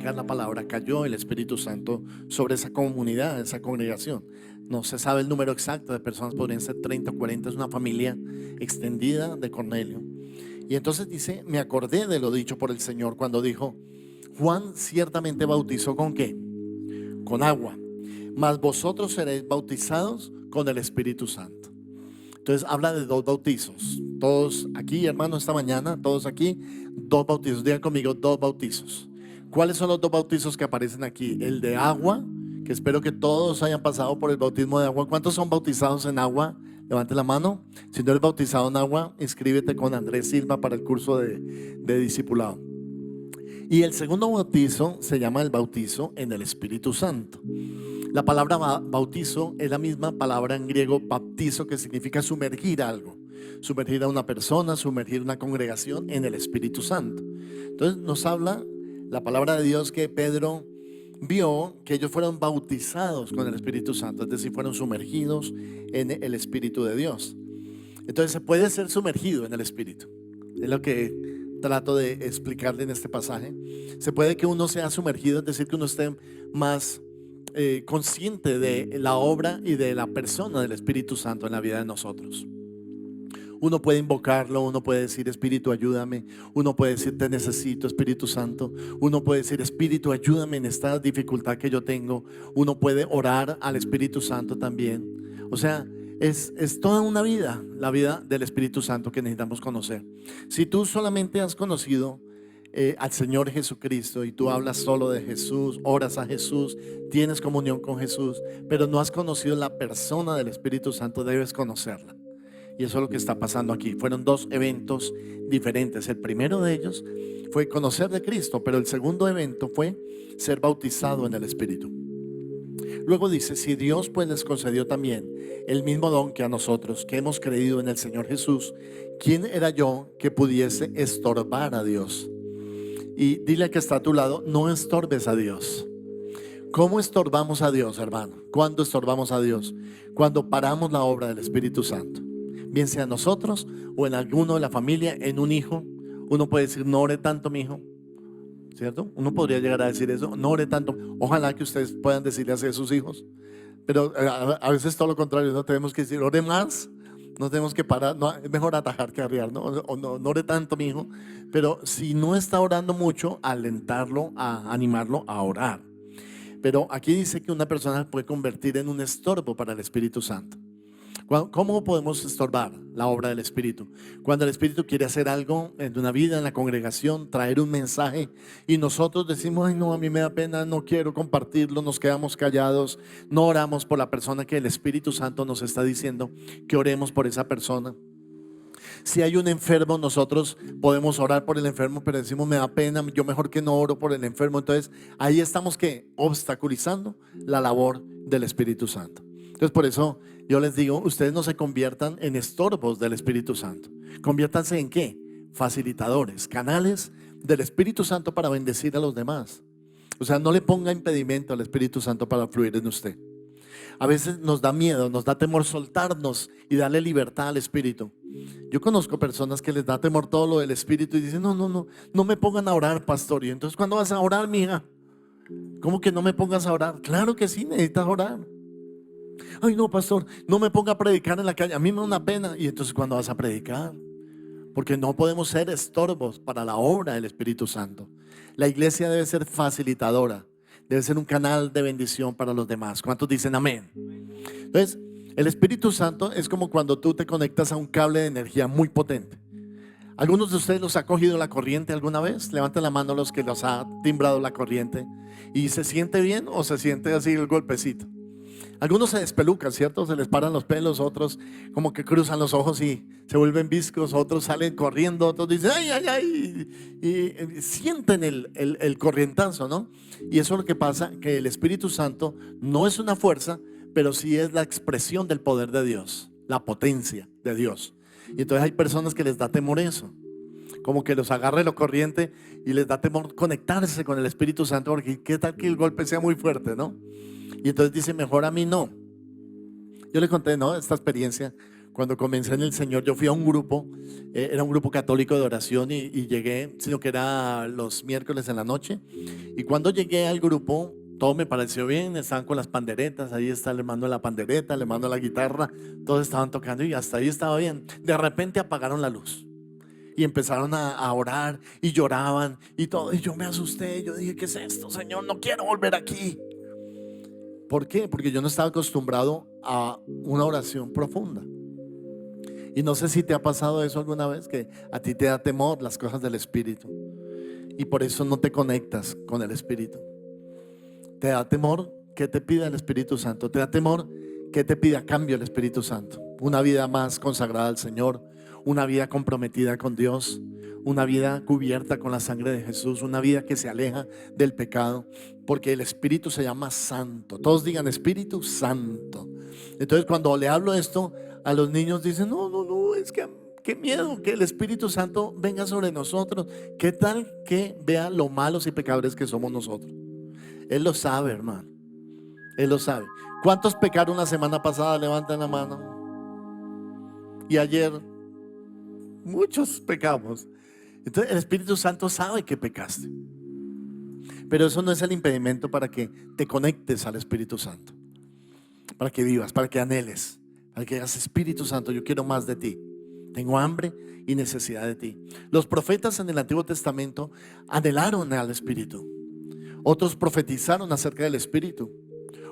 predicar la palabra, cayó el Espíritu Santo sobre esa comunidad, esa congregación. No se sabe el número exacto de personas, podrían ser 30 o 40, es una familia extendida de Cornelio. Y entonces dice, me acordé de lo dicho por el Señor cuando dijo, Juan ciertamente bautizó ¿con qué? Con agua, mas vosotros seréis bautizados con el Espíritu Santo. Entonces habla de dos bautizos. Todos aquí, hermanos, esta mañana, todos aquí, dos bautizos. Digan conmigo, dos bautizos. ¿Cuáles son los dos bautizos que aparecen aquí? El de agua, que espero que todos hayan pasado por el bautismo de agua. ¿Cuántos son bautizados en agua? Levante la mano. Si no eres bautizado en agua, inscríbete con Andrés Silva para el curso de discipulado. Y el segundo bautizo se llama el bautizo en el Espíritu Santo. La palabra bautizo es la misma palabra en griego baptizo, que significa sumergir algo, sumergir a una persona, sumergir una congregación en el Espíritu Santo. Entonces nos habla la palabra de Dios que Pedro vio que ellos fueron bautizados con el Espíritu Santo, es decir, fueron sumergidos en el Espíritu de Dios. Entonces se puede ser sumergido en el Espíritu, es lo que trato de explicarle en este pasaje. Se puede que uno sea sumergido, es decir, que uno esté más consciente de la obra y de la persona del Espíritu Santo en la vida de nosotros. Uno puede invocarlo, uno puede decir Espíritu ayúdame, uno puede decir te necesito Espíritu Santo, uno puede decir Espíritu ayúdame en esta dificultad que yo tengo, uno puede orar al Espíritu Santo también. O sea, es toda una vida, la vida del Espíritu Santo que necesitamos conocer. Si tú solamente has conocido al Señor Jesucristo y tú hablas solo de Jesús, oras a Jesús, tienes comunión con Jesús, pero no has conocido la persona del Espíritu Santo, debes conocerla. Y eso es lo que está pasando aquí. Fueron dos eventos diferentes. El primero de ellos fue conocer de Cristo, pero el segundo evento fue ser bautizado en el Espíritu. Luego dice, si Dios pues les concedió también el mismo don que a nosotros, que hemos creído en el Señor Jesús, ¿quién era yo que pudiese estorbar a Dios? Y dile al que está a tu lado, no estorbes a Dios. ¿Cómo estorbamos a Dios, hermano? ¿Cuándo estorbamos a Dios? Cuando paramos la obra del Espíritu Santo, bien sea nosotros o en alguno de la familia, en un hijo. Uno puede decir, no ore tanto mi hijo, ¿cierto? Uno podría llegar a decir eso, no ore tanto. Ojalá que ustedes puedan decirle así a sus hijos, pero a veces todo lo contrario, no tenemos que decir, ore más. No tenemos que parar, no, es mejor atajar que arriar, ¿no? O no ore tanto mi hijo, pero si no está orando mucho, alentarlo, a animarlo a orar. Pero aquí dice que una persona puede convertir en un estorbo para el Espíritu Santo. ¿Cómo podemos estorbar la obra del Espíritu? Cuando el Espíritu quiere hacer algo en una vida, en la congregación, traer un mensaje, y nosotros decimos, ay no, a mí me da pena, no quiero compartirlo, nos quedamos callados, no oramos por la persona que el Espíritu Santo nos está diciendo que oremos por esa persona. Si hay un enfermo, nosotros podemos orar por el enfermo, pero decimos, me da pena, yo mejor que no oro por el enfermo. Entonces ahí estamos obstaculizando la labor del Espíritu Santo. Entonces por eso yo les digo, ustedes no se conviertan en estorbos del Espíritu Santo. Conviértanse en ¿qué? Facilitadores, canales del Espíritu Santo para bendecir a los demás. O sea, no le ponga impedimento al Espíritu Santo para fluir en usted. A veces nos da miedo, nos da temor soltarnos y darle libertad al Espíritu. Yo conozco personas que les da temor todo lo del Espíritu y dicen, no me pongan a orar, pastor. Y entonces, ¿cuándo vas a orar, mija? ¿Cómo que no me pongas a orar? Claro que sí, necesitas orar. Ay, no, pastor, no me ponga a predicar en la calle, a mí me da una pena. Y entonces, ¿cuándo vas a predicar? Porque no podemos ser estorbos para la obra del Espíritu Santo. La iglesia debe ser facilitadora, debe ser un canal de bendición para los demás. ¿Cuántos dicen amén? Entonces, el Espíritu Santo es como cuando tú te conectas a un cable de energía muy potente. ¿Algunos de ustedes los ha cogido la corriente alguna vez? Levanten la mano los que los ha timbrado la corriente. ¿Y se siente bien o se siente así el golpecito? Algunos se despelucan, ¿cierto? Se les paran los pelos, otros como que cruzan los ojos y se vuelven viscos, otros salen corriendo, otros dicen ay, ay, ay, y sienten el corrientazo, ¿no? Y eso es lo que pasa, que el Espíritu Santo no es una fuerza, pero sí es la expresión del poder de Dios, la potencia de Dios. Y entonces hay personas que les da temor eso, como que los agarre la corriente y les da temor conectarse con el Espíritu Santo, porque qué tal que el golpe sea muy fuerte, ¿no? Y entonces dice, mejor a mí no. Yo le conté, ¿no? Esta experiencia Cuando comencé en el Señor, yo fui a un grupo, era un grupo católico de oración y llegué, sino que era los miércoles en la noche. Y cuando llegué al grupo, todo me pareció bien, estaban con las panderetas, ahí está el hermano de la pandereta, el hermano de la guitarra, todos estaban tocando y hasta ahí estaba bien. De repente apagaron la luz y empezaron a orar y lloraban y todo. Y yo me asusté, yo dije, ¿qué es esto, Señor? No quiero volver aquí. ¿Por qué? Porque yo no estaba acostumbrado a una oración profunda. Y no sé si te ha pasado eso alguna vez, que a ti te da temor las cosas del Espíritu y por eso no te conectas con el Espíritu. Te da temor que te pida el Espíritu Santo, te da temor que te pida cambio el Espíritu Santo. Una vida más consagrada al Señor, una vida comprometida con Dios, una vida cubierta con la sangre de Jesús, una vida que se aleja del pecado, porque el Espíritu se llama Santo. Todos digan Espíritu Santo. Entonces cuando le hablo esto a los niños dicen, no, es que qué miedo que el Espíritu Santo venga sobre nosotros. ¿Qué tal que vea lo malos y pecadores que somos nosotros? Él lo sabe, hermano. Él lo sabe. ¿Cuántos pecaron la semana pasada? Levanten la mano. Y ayer muchos pecamos. Entonces el Espíritu Santo sabe que pecaste. Pero eso no es el impedimento para que te conectes al Espíritu Santo, para que vivas, para que anheles, para que digas, Espíritu Santo, yo quiero más de ti. Tengo hambre y necesidad de ti. Los profetas en el Antiguo Testamento anhelaron al Espíritu. Otros profetizaron acerca del Espíritu.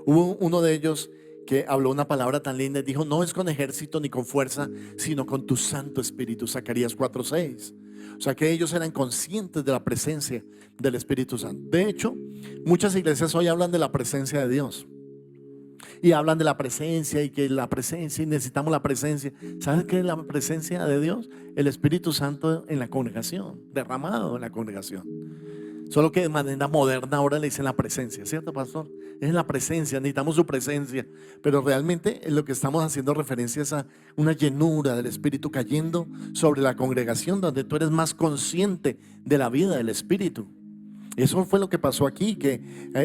Hubo uno de ellos que habló una palabra tan linda y dijo, no es con ejército ni con fuerza, sino con tu Santo Espíritu. Zacarías 4:6. O sea que ellos eran conscientes de la presencia del Espíritu Santo. De hecho, muchas iglesias hoy hablan de la presencia de Dios. Y hablan de la presencia y que la presencia y necesitamos la presencia. ¿Sabes qué es la presencia de Dios? El Espíritu Santo en la congregación, derramado en la congregación. Solo que de manera moderna ahora le dicen la presencia, ¿cierto, pastor? Es la presencia, necesitamos su presencia. Pero realmente lo que estamos haciendo referencia es a una llenura del Espíritu cayendo sobre la congregación, donde tú eres más consciente de la vida del Espíritu. Eso fue lo que pasó aquí, que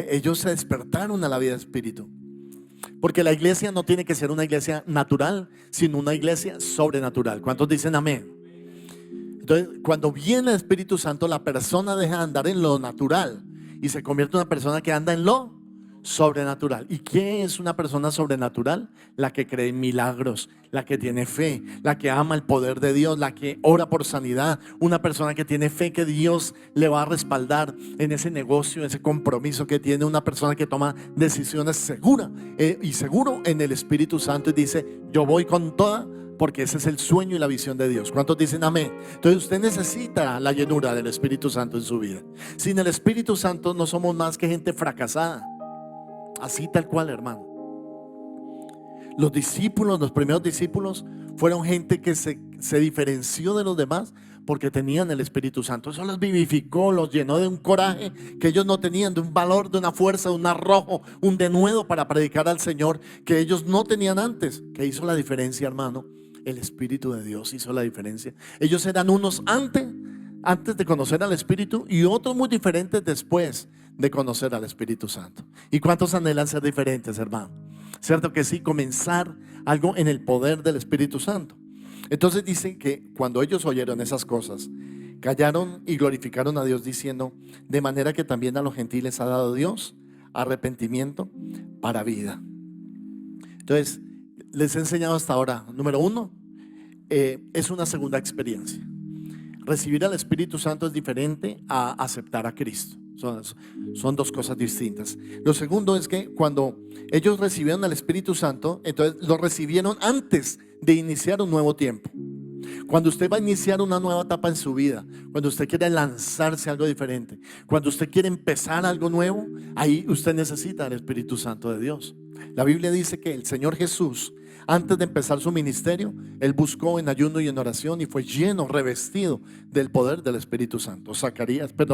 ellos se despertaron a la vida del Espíritu. Porque la iglesia no tiene que ser una iglesia natural, sino una iglesia sobrenatural. ¿Cuántos dicen amén? Entonces, cuando viene el Espíritu Santo, la persona deja de andar en lo natural y se convierte en una persona que anda en lo sobrenatural. ¿Y qué es una persona sobrenatural? La que cree en milagros, la que tiene fe, la que ama el poder de Dios, la que ora por sanidad. Una persona que tiene fe que Dios le va a respaldar en ese negocio, ese compromiso que tiene. Una persona que toma decisiones seguras y seguro en el Espíritu Santo y dice, yo voy con toda, porque ese es el sueño y la visión de Dios. ¿Cuántos dicen amén? Entonces usted necesita la llenura del Espíritu Santo en su vida. Sin el Espíritu Santo no somos más que gente fracasada. Así tal cual, hermano. Los discípulos, los primeros discípulos fueron gente que se diferenció de los demás porque tenían el Espíritu Santo. Eso los vivificó, los llenó de un coraje que ellos no tenían, de un valor, de una fuerza, de un arrojo, un denuedo para predicar al Señor que ellos no tenían antes. ¿Qué hizo la diferencia, hermano? El Espíritu de Dios hizo la diferencia. Ellos eran unos antes de conocer al Espíritu y otros muy diferentes después de conocer al Espíritu Santo. ¿Y cuántos anhelan ser diferentes, hermano? ¿Cierto que sí? Comenzar algo en el poder del Espíritu Santo. Entonces dicen que cuando ellos oyeron esas cosas, callaron y glorificaron a Dios diciendo, de manera que también a los gentiles ha dado Dios arrepentimiento para vida. Entonces, les he enseñado hasta ahora, número 1, es una segunda experiencia. Recibir al Espíritu Santo es diferente a aceptar a Cristo. Son dos cosas distintas. Lo segundo es que cuando ellos recibieron al Espíritu Santo, entonces lo recibieron antes de iniciar un nuevo tiempo. Cuando usted va a iniciar una nueva etapa en su vida, cuando usted quiere lanzarse a algo diferente, cuando usted quiere empezar algo nuevo, ahí usted necesita el Espíritu Santo de Dios. La Biblia dice que el Señor Jesús, antes de empezar su ministerio, Él buscó en ayuno y en oración y fue lleno, revestido del poder del Espíritu Santo.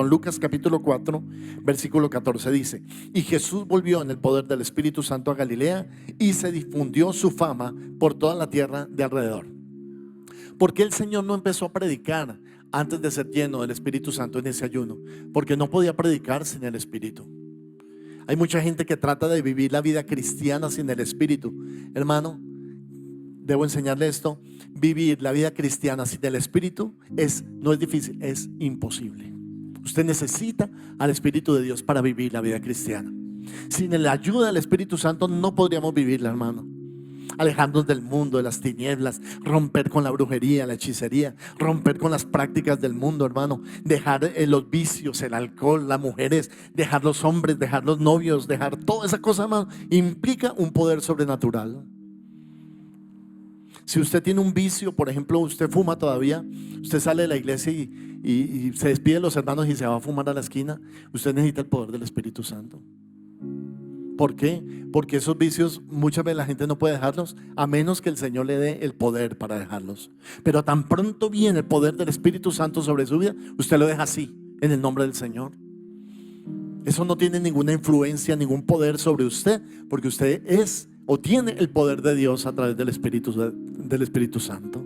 Lucas capítulo 4, versículo 14 dice, y Jesús volvió en el poder del Espíritu Santo a Galilea y se difundió su fama por toda la tierra de alrededor. ¿Por qué el Señor no empezó a predicar antes de ser lleno del Espíritu Santo en ese ayuno? Porque no podía predicar sin el Espíritu. Hay mucha gente que trata de vivir la vida cristiana sin el Espíritu. Hermano, debo enseñarle esto, vivir la vida cristiana sin el Espíritu no es difícil, es imposible. Usted necesita al Espíritu de Dios para vivir la vida cristiana. Sin la ayuda del Espíritu Santo no podríamos vivirla, hermano. Alejarnos del mundo, de las tinieblas, romper con la brujería, la hechicería, romper con las prácticas del mundo, hermano. Dejar los vicios, el alcohol, las mujeres, dejar los hombres, dejar los novios, dejar toda esa cosa, hermano, implica un poder sobrenatural. Si usted tiene un vicio, por ejemplo, usted fuma todavía, usted sale de la iglesia y se despide de los hermanos y se va a fumar a la esquina, usted necesita el poder del Espíritu Santo. ¿Por qué? Porque esos vicios muchas veces la gente no puede dejarlos a menos que el Señor le dé el poder para dejarlos. Pero tan pronto viene el poder del Espíritu Santo sobre su vida, usted lo deja así, en el nombre del Señor. Eso no tiene ninguna influencia, ningún poder sobre usted, porque usted es o tiene el poder de Dios a través del Espíritu Santo.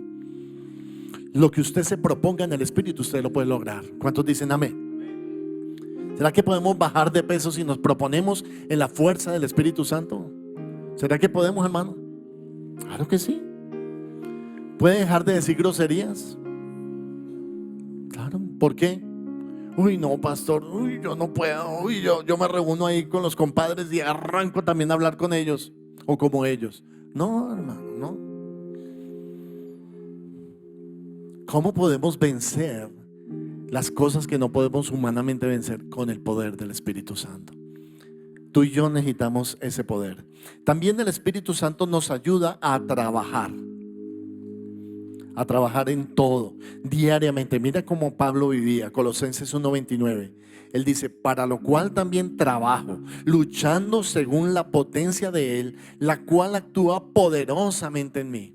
Lo que usted se proponga en el Espíritu, usted lo puede lograr. ¿Cuántos dicen amén? ¿Será que podemos bajar de peso si nos proponemos en la fuerza del Espíritu Santo? ¿Será que podemos, hermano? Claro que sí. ¿Puede dejar de decir groserías? Claro. ¿Por qué? Uy, no, pastor. Uy, yo no puedo. Uy, yo me reúno ahí con los compadres y arranco también a hablar con ellos o como ellos. No, hermano, no. ¿Cómo podemos vencer las cosas que no podemos humanamente vencer? Con el poder del Espíritu Santo. Tú y yo necesitamos ese poder. También el Espíritu Santo nos ayuda a trabajar en todo, diariamente. Mira cómo Pablo vivía, Colosenses 1:29. Él dice: para lo cual también trabajo, luchando según la potencia de Él, la cual actúa poderosamente en mí.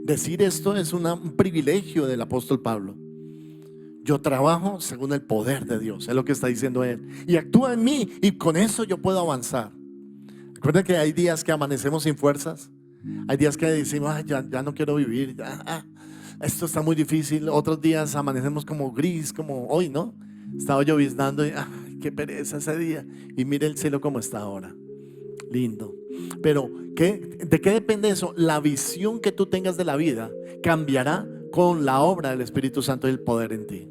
Decir esto es un privilegio del apóstol Pablo. Yo trabajo según el poder de Dios, es lo que está diciendo él, y actúa en mí, y con eso yo puedo avanzar. Recuerda que hay días que amanecemos sin fuerzas, hay días que decimos: ya no quiero vivir, esto está muy difícil. Otros días amanecemos como gris, como hoy, ¿no? Estaba lloviznando y qué pereza ese día, y mire el cielo como está ahora, lindo. Pero ¿de qué depende eso? La visión que tú tengas de la vida cambiará con la obra del Espíritu Santo y el poder en ti.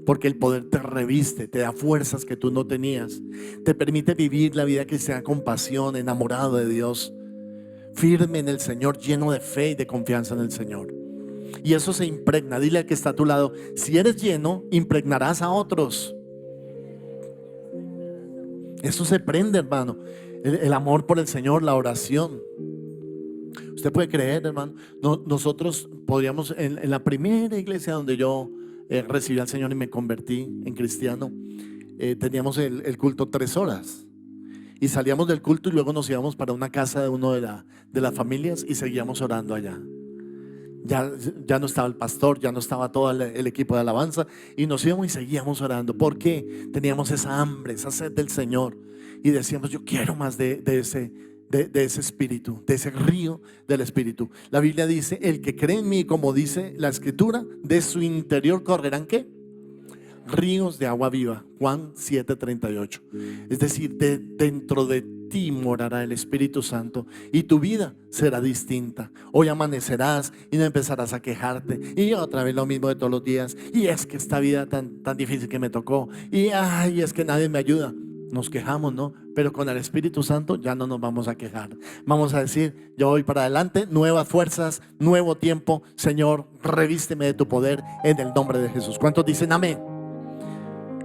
Porque el poder te reviste, te da fuerzas que tú no tenías, te permite vivir la vida cristiana con pasión, enamorado de Dios, firme en el Señor, lleno de fe y de confianza en el Señor. Y eso se impregna. Dile al que está a tu lado: si eres lleno, impregnarás a otros. Eso se prende, hermano. El amor por el Señor, la oración. Usted puede creer, hermano, nosotros podríamos, en la primera iglesia donde yo recibí al Señor y me convertí en cristiano, teníamos el culto 3 horas. Y salíamos del culto y luego nos íbamos para una casa de uno de las familias y seguíamos orando allá. Ya no estaba el pastor, ya no estaba todo el equipo de alabanza, y nos íbamos y seguíamos orando. ¿Por qué? Teníamos esa hambre, esa sed del Señor, y decíamos: yo quiero más de ese espíritu, de ese río del Espíritu. La Biblia dice: el que cree en mí, como dice la Escritura, de su interior correrán ¿qué? Ríos de agua viva. Juan 7:38. Es decir, dentro de ti morará el Espíritu Santo y tu vida será distinta. Hoy amanecerás y no empezarás a quejarte, y otra vez lo mismo de todos los días, y es que esta vida tan difícil que me tocó, y es que nadie me ayuda. Nos quejamos, ¿no? Pero con el Espíritu Santo ya no nos vamos a quejar. Vamos a decir: yo voy para adelante, nuevas fuerzas, nuevo tiempo. Señor, revísteme de tu poder en el nombre de Jesús. ¿Cuántos dicen amén?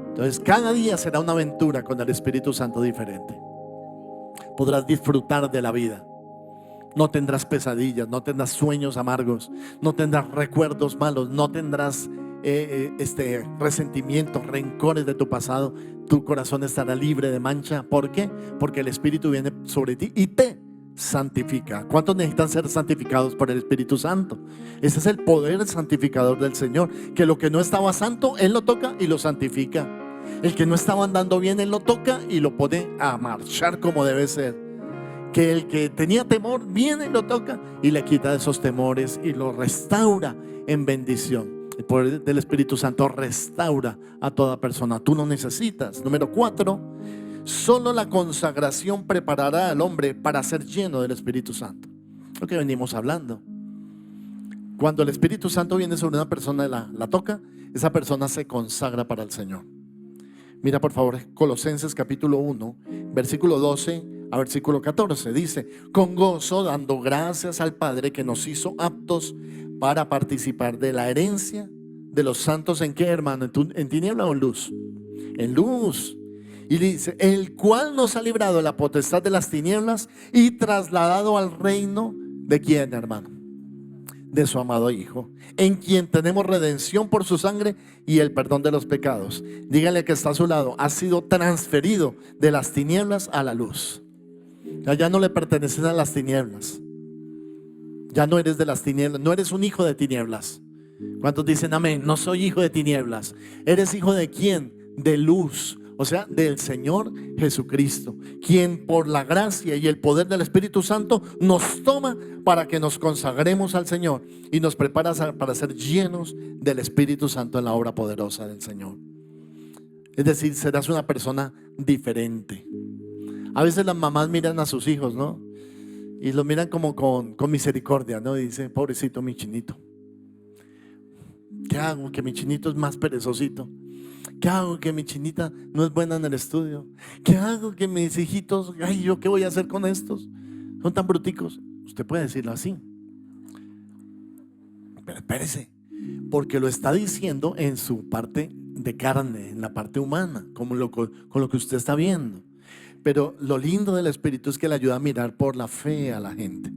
Entonces cada día será una aventura con el Espíritu Santo diferente. Podrás disfrutar de la vida. No tendrás pesadillas, no tendrás sueños amargos, no tendrás recuerdos malos, no tendrás resentimientos, rencores de tu pasado. Tu corazón estará libre de mancha. ¿Por qué? Porque el Espíritu viene sobre ti y te santifica. ¿Cuántos necesitan ser santificados por el Espíritu Santo? Ese es el poder santificador del Señor, que lo que no estaba santo, Él lo toca y lo santifica. El que no estaba andando bien, Él lo toca y lo pone a marchar como debe ser. Que el que tenía temor viene y lo toca y le quita esos temores y lo restaura en bendición. El poder del Espíritu Santo restaura a toda persona. Tú no necesitas. Número 4, solo la consagración preparará al hombre para ser lleno del Espíritu Santo. Lo que venimos hablando. Cuando el Espíritu Santo viene sobre una persona y la toca, esa persona se consagra para el Señor. Mira por favor Colosenses capítulo 1, versículo 12 a versículo 14. Dice: con gozo dando gracias al Padre que nos hizo aptos para participar de la herencia de los santos. ¿En qué, hermano? ¿En tiniebla o en luz? En luz. Y dice: el cual nos ha librado de la potestad de las tinieblas y trasladado al reino de ¿quién, hermano? De su amado Hijo, en quien tenemos redención por su sangre y el perdón de los pecados. Dígale que está a su lado: ha sido transferido de las tinieblas a la luz. Ya no le perteneces a las tinieblas. Ya no eres de las tinieblas, no eres un hijo de tinieblas. ¿Cuántos dicen amén? No soy hijo de tinieblas. ¿Eres hijo de quién? De luz. O sea, del Señor Jesucristo, quien por la gracia y el poder del Espíritu Santo nos toma para que nos consagremos al Señor y nos prepara para ser llenos del Espíritu Santo en la obra poderosa del Señor. Es decir, serás una persona diferente. A veces las mamás miran a sus hijos, ¿no? Y lo miran como con misericordia, ¿no? Y dicen: pobrecito mi chinito. ¿Qué hago? Que mi chinito es más perezosito. ¿Qué hago? Que mi chinita no es buena en el estudio. ¿Qué hago? Que mis hijitos, ay, ¿yo qué voy a hacer con estos? Son tan bruticos. Usted puede decirlo así, pero espérese, porque lo está diciendo en su parte de carne, en la parte humana, con lo que usted está viendo. Pero lo lindo del Espíritu es que le ayuda a mirar por la fe a la gente,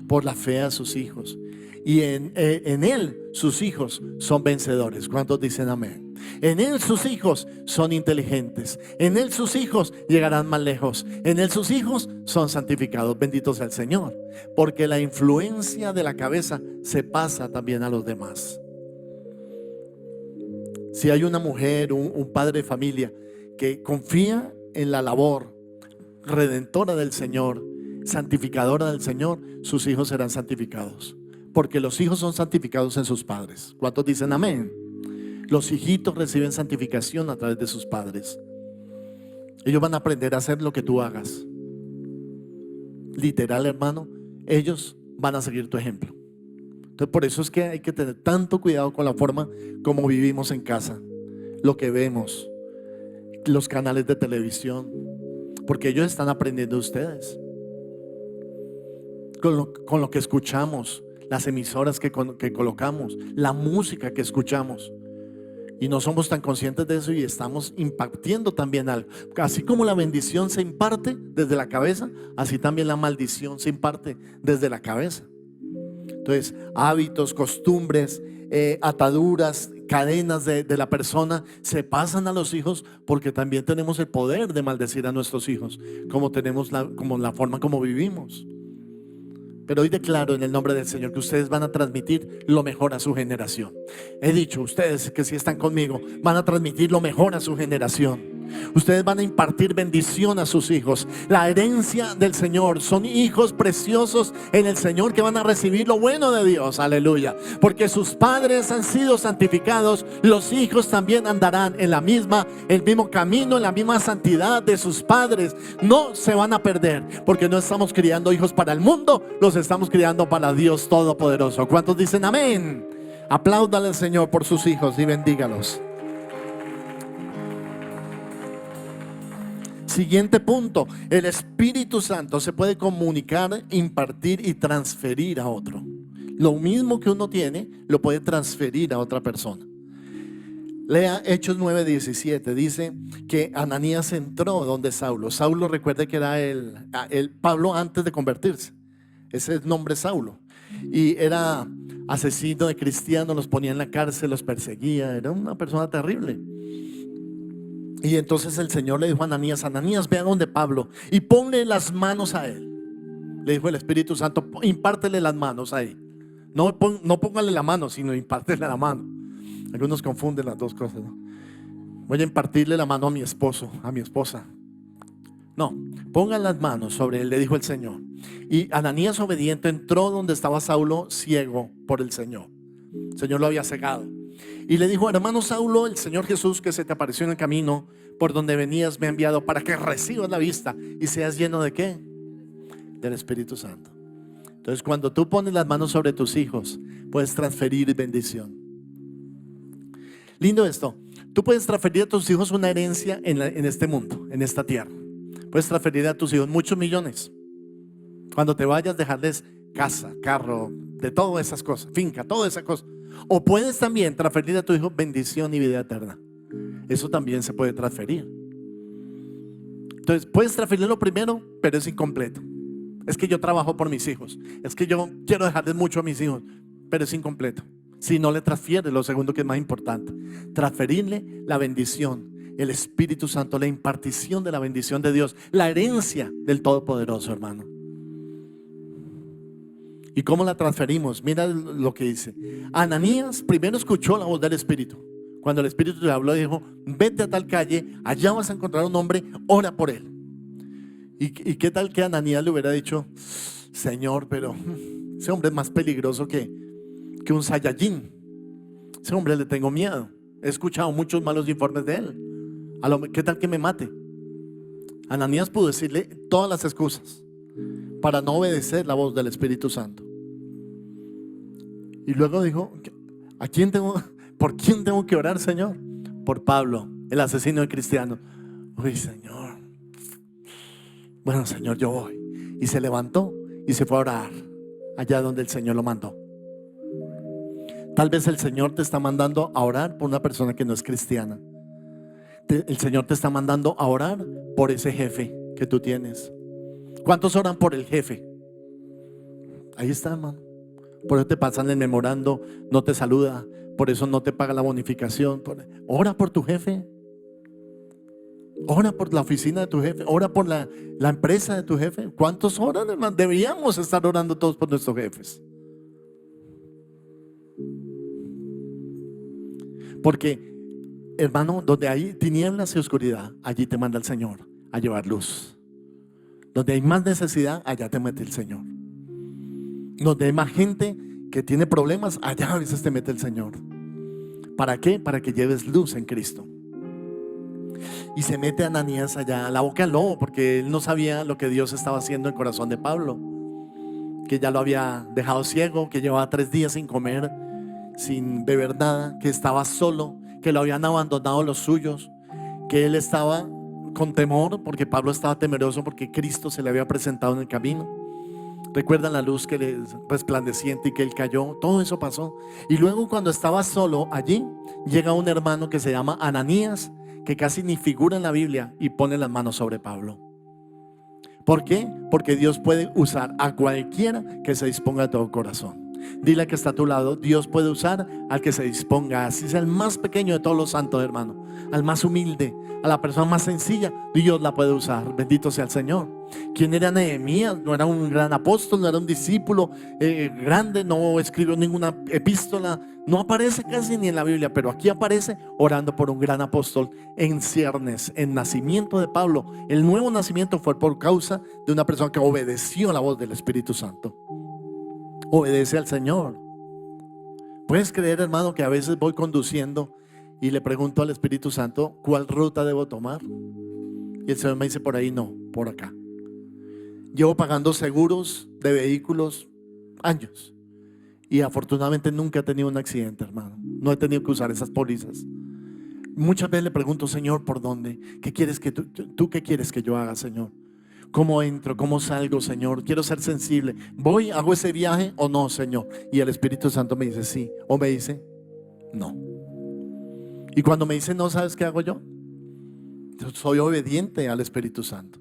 por la fe a sus hijos. Y en Él sus hijos son vencedores. ¿Cuántos dicen amén? En Él sus hijos son inteligentes. En Él sus hijos llegarán más lejos. En Él sus hijos son santificados. Bendito sea el Señor. Porque la influencia de la cabeza se pasa también a los demás. Si hay una mujer, un padre de familia que confía en la labor redentora del Señor, santificadora del Señor, sus hijos serán santificados. Porque los hijos son santificados en sus padres. ¿Cuántos dicen amén? Los hijitos reciben santificación a través de sus padres. Ellos van a aprender a hacer lo que tú hagas. Literal, hermano, ellos van a seguir tu ejemplo. Entonces, por eso es que hay que tener tanto cuidado con la forma como vivimos en casa, lo que vemos, los canales de televisión, porque ellos están aprendiendo de ustedes. Con lo que escuchamos, las emisoras que colocamos, la música que escuchamos, y no somos tan conscientes de eso y estamos impartiendo también algo. Así como la bendición se imparte desde la cabeza, así también la maldición se imparte desde la cabeza. Entonces, hábitos, costumbres, ataduras, cadenas de la persona se pasan a los hijos, porque también tenemos el poder de maldecir a nuestros hijos, como tenemos como la forma como vivimos. Pero hoy declaro en el nombre del Señor que ustedes van a transmitir lo mejor a su generación. He dicho, ustedes que si están conmigo van a transmitir lo mejor a su generación. Ustedes van a impartir bendición a sus hijos. La herencia del Señor, son hijos preciosos en el Señor que van a recibir lo bueno de Dios, aleluya. Porque sus padres han sido santificados, los hijos también andarán en el mismo camino, en la misma santidad de sus padres. No se van a perder, porque no estamos criando hijos para el mundo, los estamos criando para Dios Todopoderoso. ¿Cuántos dicen amén? Apláudale al Señor por sus hijos y bendígalos. Siguiente punto: el Espíritu Santo se puede comunicar, impartir y transferir a otro. Lo mismo que uno tiene, lo puede transferir a otra persona. Lea Hechos 9:17. Dice que Ananías entró donde Saulo. Saulo, recuerde que era el Pablo antes de convertirse. Ese es el nombre, Saulo. Y era asesino de cristianos, los ponía en la cárcel, los perseguía. Era una persona terrible. Y entonces el Señor le dijo a Ananías: Ananías, ve a donde Pablo y ponle las manos a él. Le dijo el Espíritu Santo: impártele las manos a él. No póngale la mano, sino impártele la mano. Algunos confunden las dos cosas, ¿no? Voy a impartirle la mano a mi esposo, a mi esposa. No, pongan las manos sobre él, le dijo el Señor. Y Ananías, obediente, entró donde estaba Saulo, ciego por el Señor. El Señor lo había cegado. Y le dijo: hermano Saulo, el Señor Jesús que se te apareció en el camino por donde venías me ha enviado para que recibas la vista y seas lleno ¿de qué? Del Espíritu Santo. Entonces, cuando tú pones las manos sobre tus hijos, puedes transferir bendición. Lindo esto. Tú puedes transferir a tus hijos una herencia en este mundo, en esta tierra. Puedes transferir a tus hijos muchos millones. Cuando te vayas, dejarles casa, carro, de todas esas cosas, finca, todas esas cosas. O puedes también transferir a tu hijo bendición y vida eterna. Eso también se puede transferir. Entonces, puedes transferirlo primero, pero es incompleto. Es que yo trabajo por mis hijos. Es que yo quiero dejarles mucho a mis hijos, pero es incompleto. Si no le transfieres lo segundo, que es más importante, transferirle la bendición, el Espíritu Santo, la impartición de la bendición de Dios, la herencia del Todopoderoso, hermano. ¿Y cómo la transferimos? Mira lo que dice. Ananías primero escuchó la voz del Espíritu. Cuando el Espíritu le habló, dijo: vete a tal calle, allá vas a encontrar un hombre, ora por él. ¿Y qué tal que Ananías le hubiera dicho: Señor, pero ese hombre es más peligroso que un Saiyajin? Ese hombre le tengo miedo. He escuchado muchos malos informes de él. ¿Qué tal que me mate? Ananías pudo decirle todas las excusas para no obedecer la voz del Espíritu Santo. Y luego dijo: ¿por quién tengo que orar, Señor? Por Pablo, el asesino de cristianos. Uy, Señor. Bueno, Señor, yo voy. Y se levantó y se fue a orar allá donde el Señor lo mandó. Tal vez el Señor te está mandando a orar por una persona que no es cristiana. El Señor te está mandando a orar por ese jefe que tú tienes. ¿Cuántos oran por el jefe? Ahí está, hermano. Por eso te pasan el memorando, no te saluda, por eso no te paga la bonificación. Ora por tu jefe. Ora por la oficina de tu jefe. Ora por la empresa de tu jefe. ¿Cuántos oran, hermano? Deberíamos estar orando todos por nuestros jefes. Porque, hermano, donde hay tinieblas y oscuridad, allí te manda el Señor a llevar luz. Donde hay más necesidad, allá te mete el Señor. Donde hay más gente que tiene problemas, allá a veces te mete el Señor. ¿Para qué? Para que lleves luz en Cristo. Y se mete a Ananías allá a la boca del lobo, porque él no sabía lo que Dios estaba haciendo en el corazón de Pablo, que ya lo había dejado ciego, que llevaba 3 días sin comer, sin beber nada, que estaba solo, que lo habían abandonado los suyos, que él estaba con temor porque Pablo estaba temeroso porque Cristo se le había presentado en el camino. ¿Recuerdan la luz que le resplandeciente y que él cayó? Todo eso pasó. Y luego, cuando estaba solo allí, llega un hermano que se llama Ananías, que casi ni figura en la Biblia, y pone las manos sobre Pablo. ¿Por qué? Porque Dios puede usar a cualquiera que se disponga de todo corazón. Dile al que está a tu lado: Dios puede usar al que se disponga, así sea el más pequeño de todos los santos, hermano, al más humilde, a la persona más sencilla, Dios la puede usar. Bendito sea el Señor. ¿Quién era Nehemías? No era un gran apóstol, no era un discípulo grande, no escribió ninguna epístola, no aparece casi ni en la Biblia, pero aquí aparece orando por un gran apóstol en ciernes, en nacimiento de Pablo. El nuevo nacimiento fue por causa de una persona que obedeció la voz del Espíritu Santo. Obedece al Señor. ¿Puedes creer, hermano, que a veces voy conduciendo y le pregunto al Espíritu Santo cuál ruta debo tomar? Y el Señor me dice: por ahí no, por acá. Llevo pagando seguros de vehículos años y afortunadamente nunca he tenido un accidente, hermano. No he tenido que usar esas pólizas. Muchas veces le pregunto: Señor, ¿por dónde? ¿Qué quieres que tú qué quieres que yo haga, Señor? ¿Cómo entro? ¿Cómo salgo, Señor? Quiero ser sensible. ¿Voy, hago ese viaje o no, Señor? Y el Espíritu Santo me dice sí, o me dice no. Y cuando me dice no, ¿sabes qué hago yo? Yo soy obediente al Espíritu Santo.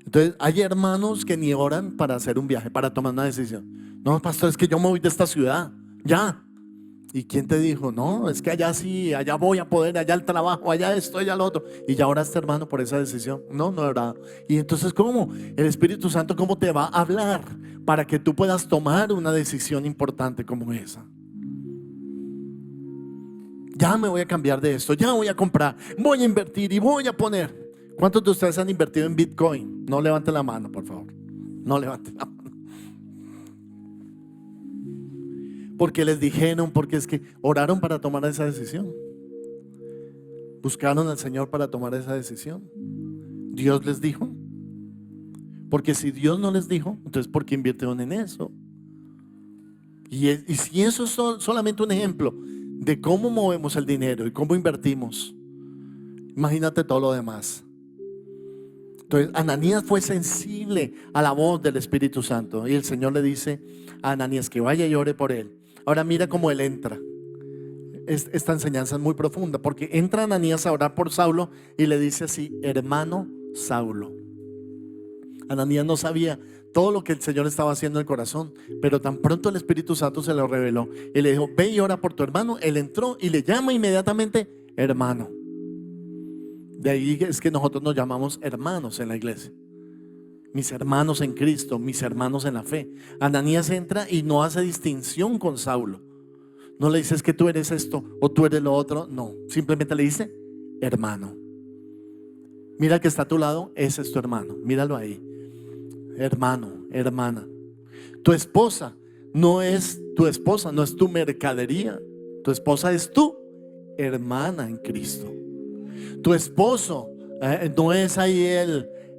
Entonces, hay hermanos que ni oran para hacer un viaje, para tomar una decisión. No, pastor, es que yo me voy de esta ciudad, ya. ¿Y quién te dijo? No, es que allá sí, allá voy a poder, allá el trabajo, allá esto, allá lo otro. Y ya oraste, hermano, por esa decisión. No, no he orado. Y entonces, ¿cómo? El Espíritu Santo, ¿cómo te va a hablar para que tú puedas tomar una decisión importante como esa? Ya me voy a cambiar de esto, ya voy a comprar, voy a invertir y voy a poner. ¿Cuántos de ustedes han invertido en Bitcoin? No levanten la mano, por favor. No levanten la mano. Porque les dijeron, porque es que oraron para tomar esa decisión. Buscaron al Señor para tomar esa decisión. Dios les dijo. Porque si Dios no les dijo, entonces ¿por qué invirtieron en eso? Y si eso es solamente un ejemplo de cómo movemos el dinero y cómo invertimos, imagínate todo lo demás. Entonces Ananías fue sensible a la voz del Espíritu Santo y el Señor le dice a Ananías que vaya y ore por él. Ahora mira cómo él entra. Esta enseñanza es muy profunda, porque entra Ananías a orar por Saulo y le dice así: hermano Saulo. Ananías no sabía todo lo que el Señor estaba haciendo en el corazón, pero tan pronto el Espíritu Santo se lo reveló y le dijo: ve y ora por tu hermano. Él entró y le llama inmediatamente hermano. De ahí es que nosotros nos llamamos hermanos en la iglesia. Mis hermanos en Cristo, mis hermanos en la fe. Ananías entra y no hace distinción con Saulo. No le dices que tú eres esto o tú eres lo otro. No, simplemente le dice hermano. Mira que está a tu lado, ese es tu hermano. Míralo ahí. Hermano, hermana. Tu esposa no es tu esposa, no es tu mercadería. Tu esposa es tu hermana en Cristo. Tu esposo no es ahí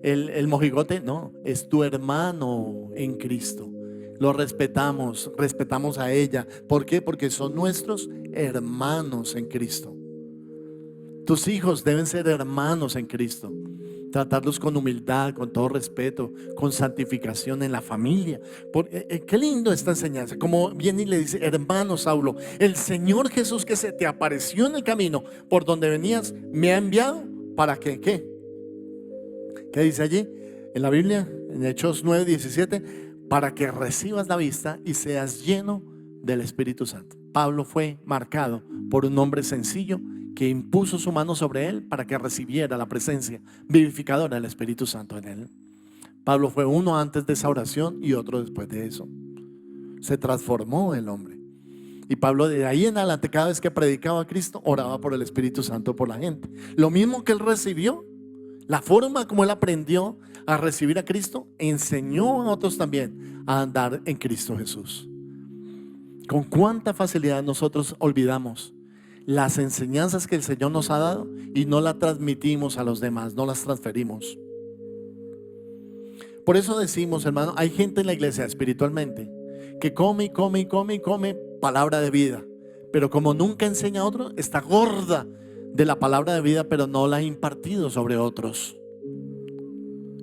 el mojigote, no, es tu hermano en Cristo. Lo respetamos, respetamos a ella. ¿Por qué? Porque son nuestros hermanos en Cristo. Tus hijos deben ser hermanos en Cristo. Tratarlos con humildad, con todo respeto, con santificación en la familia. Qué lindo esta enseñanza. Como viene y le dice: hermano Saulo, el Señor Jesús que se te apareció en el camino por donde venías, me ha enviado para que, ¿qué? ¿Qué dice allí? En la Biblia, en Hechos 9:17, para que recibas la vista y seas lleno del Espíritu Santo. Pablo fue marcado por un hombre sencillo que impuso su mano sobre él para que recibiera la presencia vivificadora del Espíritu Santo en él. Pablo fue uno antes de esa oración y otro después de eso. Se transformó el hombre. Y Pablo de ahí en adelante, cada vez que predicaba a Cristo, oraba por el Espíritu Santo por la gente. Lo mismo que él recibió, la forma como él aprendió a recibir a Cristo, enseñó a otros también a andar en Cristo Jesús. Con cuánta facilidad nosotros olvidamos las enseñanzas que el Señor nos ha dado y no las transmitimos a los demás, no las transferimos. Por eso decimos, hermano, hay gente en la iglesia espiritualmente que come y come y come y come palabra de vida, pero como nunca enseña a otro, está gorda de la palabra de vida, pero no la ha impartido sobre otros.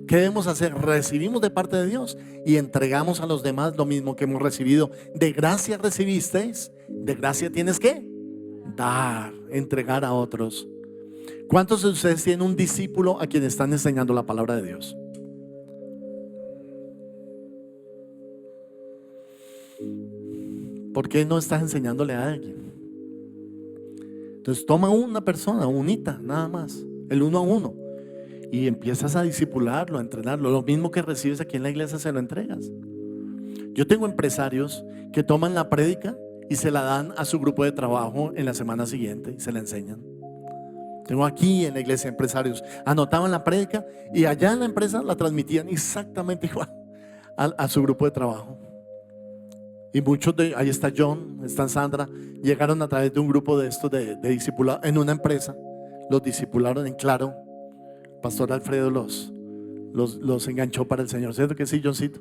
¿Qué debemos hacer? Recibimos de parte de Dios y entregamos a los demás lo mismo que hemos recibido. De gracia recibisteis, de gracia tienes que dar, entregar a otros. ¿Cuántos de ustedes tienen un discípulo a quien están enseñando la palabra de Dios? ¿Por qué no estás enseñándole a alguien? Entonces toma una persona, unita, nada más, el uno a uno, y empiezas a discipularlo, a entrenarlo. Lo mismo que recibes aquí en la iglesia se lo entregas. Yo tengo empresarios que toman la prédica y se la dan a su grupo de trabajo en la semana siguiente y se la enseñan. Tengo aquí en la iglesia empresarios, anotaban la prédica y allá en la empresa la transmitían exactamente igual a su grupo de trabajo. Y muchos de, ahí está John, está Sandra, llegaron a través de un grupo de estos de discipulado en una empresa. Los discipularon en Claro. Pastor Alfredo los enganchó para el Señor. ¿Cierto que sí, Johncito?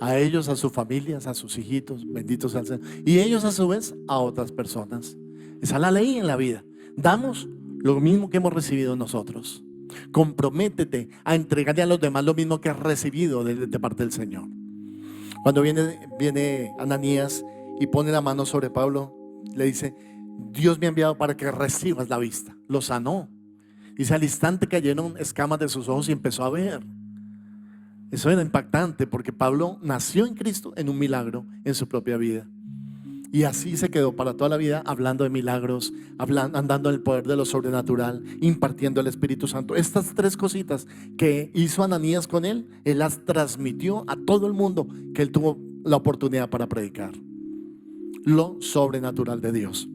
A ellos, a sus familias, a sus hijitos, benditos sea el Señor. Y ellos a su vez a otras personas. Esa es la ley en la vida. Damos lo mismo que hemos recibido nosotros. Comprométete a entregarle a los demás lo mismo que has recibido de parte del Señor. Cuando viene Ananías y pone la mano sobre Pablo, le dice: Dios me ha enviado para que recibas la vista. Lo sanó. Dice: al instante cayeron escamas de sus ojos y empezó a ver. Eso era impactante porque Pablo nació en Cristo en un milagro en su propia vida. Y así se quedó para toda la vida hablando de milagros, andando en el poder de lo sobrenatural, impartiendo el Espíritu Santo. Estas tres cositas que hizo Ananías con él las transmitió a todo el mundo que él tuvo la oportunidad para predicar. Lo sobrenatural de Dios.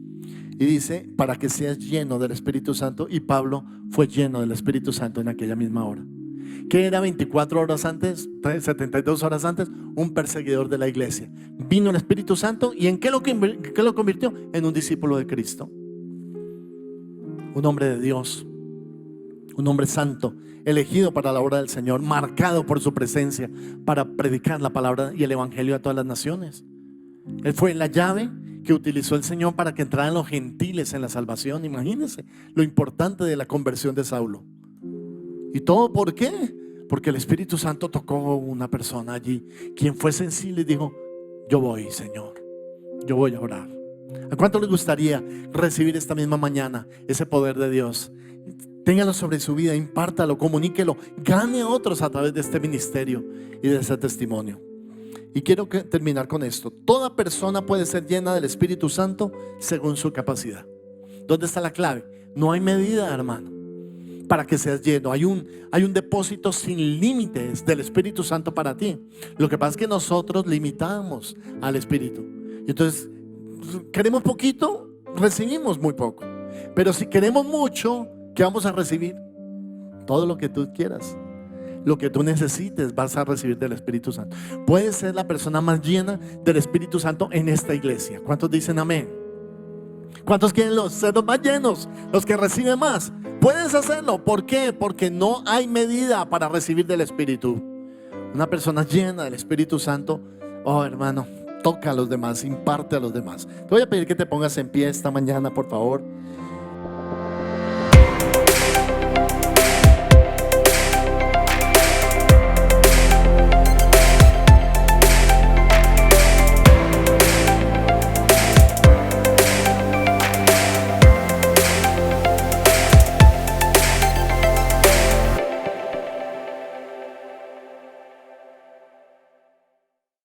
Y dice: para que seas lleno del Espíritu Santo. Y Pablo fue lleno del Espíritu Santo en aquella misma hora. ¿Qué era 24 horas antes? 72 horas antes, un perseguidor de la iglesia. Vino el Espíritu Santo y ¿en qué lo convirtió? En un discípulo de Cristo, un hombre de Dios. un hombre santo, elegido para la obra del Señor, marcado por su presencia para predicar la palabra y el evangelio a todas las naciones. Él fue la llave que utilizó el Señor para que entraran los gentiles en la salvación. Imagínense lo importante de la conversión de Saulo. ¿Y todo por qué? Porque el Espíritu Santo tocó una persona allí, quien fue sensible y dijo: yo voy, Señor, yo voy a orar. ¿A cuánto les gustaría recibir esta misma mañana ese poder de Dios? Téngalo sobre su vida, impártalo, comuníquelo, gane a otros a través de este ministerio y de ese testimonio. Y quiero terminar con esto. Toda persona puede ser llena del Espíritu Santo según su capacidad. ¿Dónde está la clave? No hay medida, hermano, para que seas lleno. Hay un depósito sin límites del Espíritu Santo para ti. Lo que pasa es que nosotros limitamos al Espíritu. Y entonces, queremos poquito, recibimos muy poco. Pero si queremos mucho, ¿qué vamos a recibir? Todo lo que tú quieras. Lo que tú necesites vas a recibir del Espíritu Santo. Puedes ser la persona más llena del Espíritu Santo en esta iglesia. ¿Cuántos dicen amén? ¿Cuántos quieren ser los más llenos? Los que reciben más. Puedes hacerlo. ¿Por qué? Porque no hay medida para recibir del Espíritu. Una persona llena del Espíritu Santo, oh hermano, toca a los demás, imparte a los demás. Te voy a pedir que te pongas en pie esta mañana, por favor.